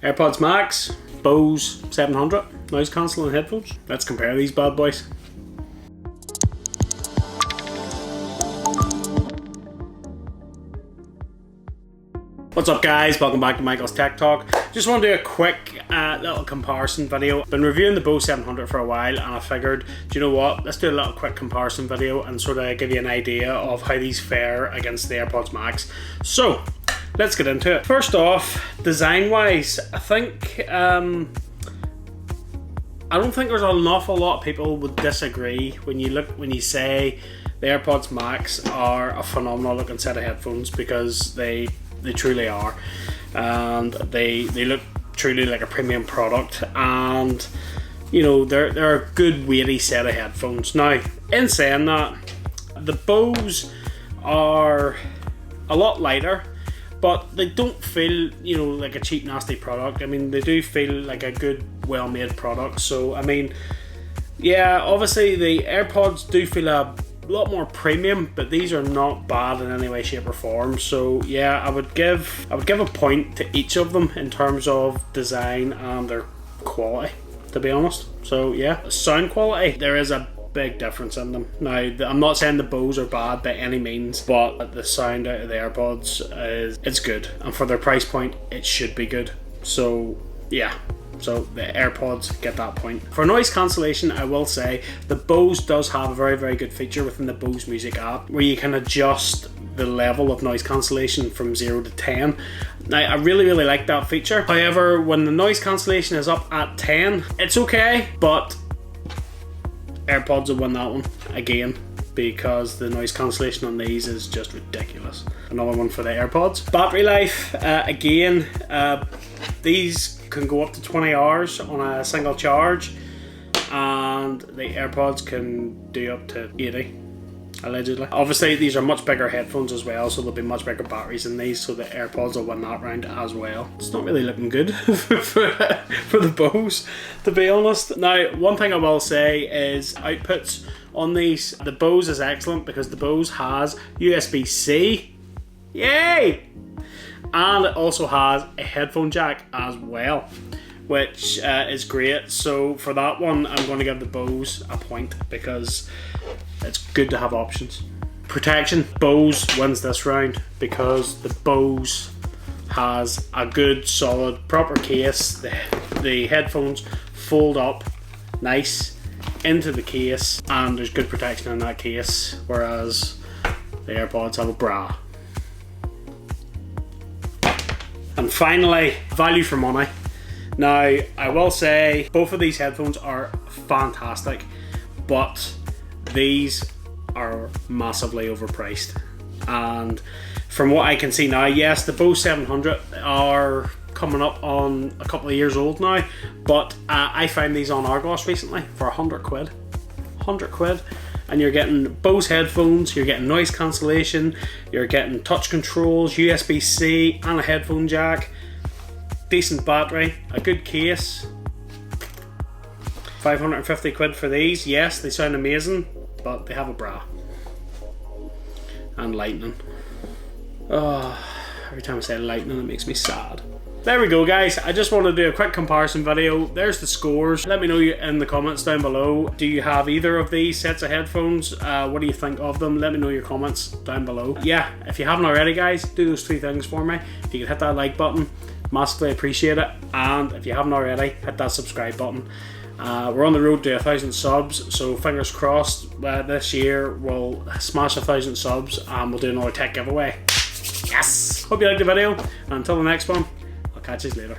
Airpods Max, Bose 700, noise cancelling headphones. Let's compare these bad boys. What's up guys, welcome back to Michael's Tech Talk. Just want to do a quick little comparison video. Been reviewing the Bose 700 for a while and I figured, do you know what, let's do a little quick comparison video and sort of give you an idea of how these fare against the Airpods Max. So, let's get into it. First off, design wise, I think, I don't think there's an awful lot of people would disagree when you say the Airpods Max are a phenomenal looking set of headphones, because they truly are, and they look truly like a premium product, and you know they're a good weighty set of headphones. Now, in saying that, the Bose are a lot lighter, but they don't feel, you know, like a cheap nasty product. I mean, they do feel like a good, well-made product. So I mean, yeah, obviously the AirPods do feel a lot more premium, but these are not bad in any way, shape or form. So yeah, I would give a point to each of them in terms of design and their quality, to be honest. So yeah, sound quality, there is a big difference in them. Now, I'm not saying the Bose are bad by any means, but the sound out of the AirPods it's good, and for their price point it should be good. So yeah, so the AirPods get that point. For noise cancellation, I will say the Bose does have a very, very good feature within the Bose Music app where you can adjust the level of noise cancellation from 0 to 10. Now, I really like that feature. However, when the noise cancellation is up at 10, it's okay, but AirPods will win that one again, because the noise cancellation on these is just ridiculous. Another one for the AirPods. Battery life, again, these can go up to 20 hours on a single charge, and the AirPods can do up to 80, allegedly. Obviously these are much bigger headphones as well, so there'll be much bigger batteries in these, so the AirPods will win that round as well. It's not really looking good for the Bose, to be honest. Now, one thing I will say is outputs on these. The Bose is excellent because the Bose has USB-C, yay! And it also has a headphone jack as well, which is great. So for that one, I'm going to give the Bose a point because it's good to have options. Protection, Bose wins this round because the Bose has a good, solid, proper case. The headphones fold up nice into the case, and there's good protection in that case, whereas the AirPods have a bra. And finally, value for money. Now, I will say both of these headphones are fantastic, but these are massively overpriced. And from what I can see now, yes, the Bose 700 are coming up on a couple of years old now, but I found these on Argos recently for 100 quid. 100 quid. And you're getting Bose headphones, you're getting noise cancellation, you're getting touch controls, USB-C, and a headphone jack, decent battery, a good case. 550 quid for these. Yes, they sound amazing, but they have a bra and lightning. Oh, every time I say lightning it makes me sad. There we go guys, I just wanted to do a quick comparison video. There's the scores. Let me know in the comments down below. Do you have either of these sets of headphones? What do you think of them? Let me know your comments down below. Yeah, if you haven't already guys, do those three things for me. If you could hit that like button, massively appreciate it. And if you haven't already, hit that subscribe button. We're on the road to 1,000 subs, so fingers crossed this year we'll smash 1,000 subs and we'll do another tech giveaway. Yes! Hope you liked the video, and until the next one, catch you later.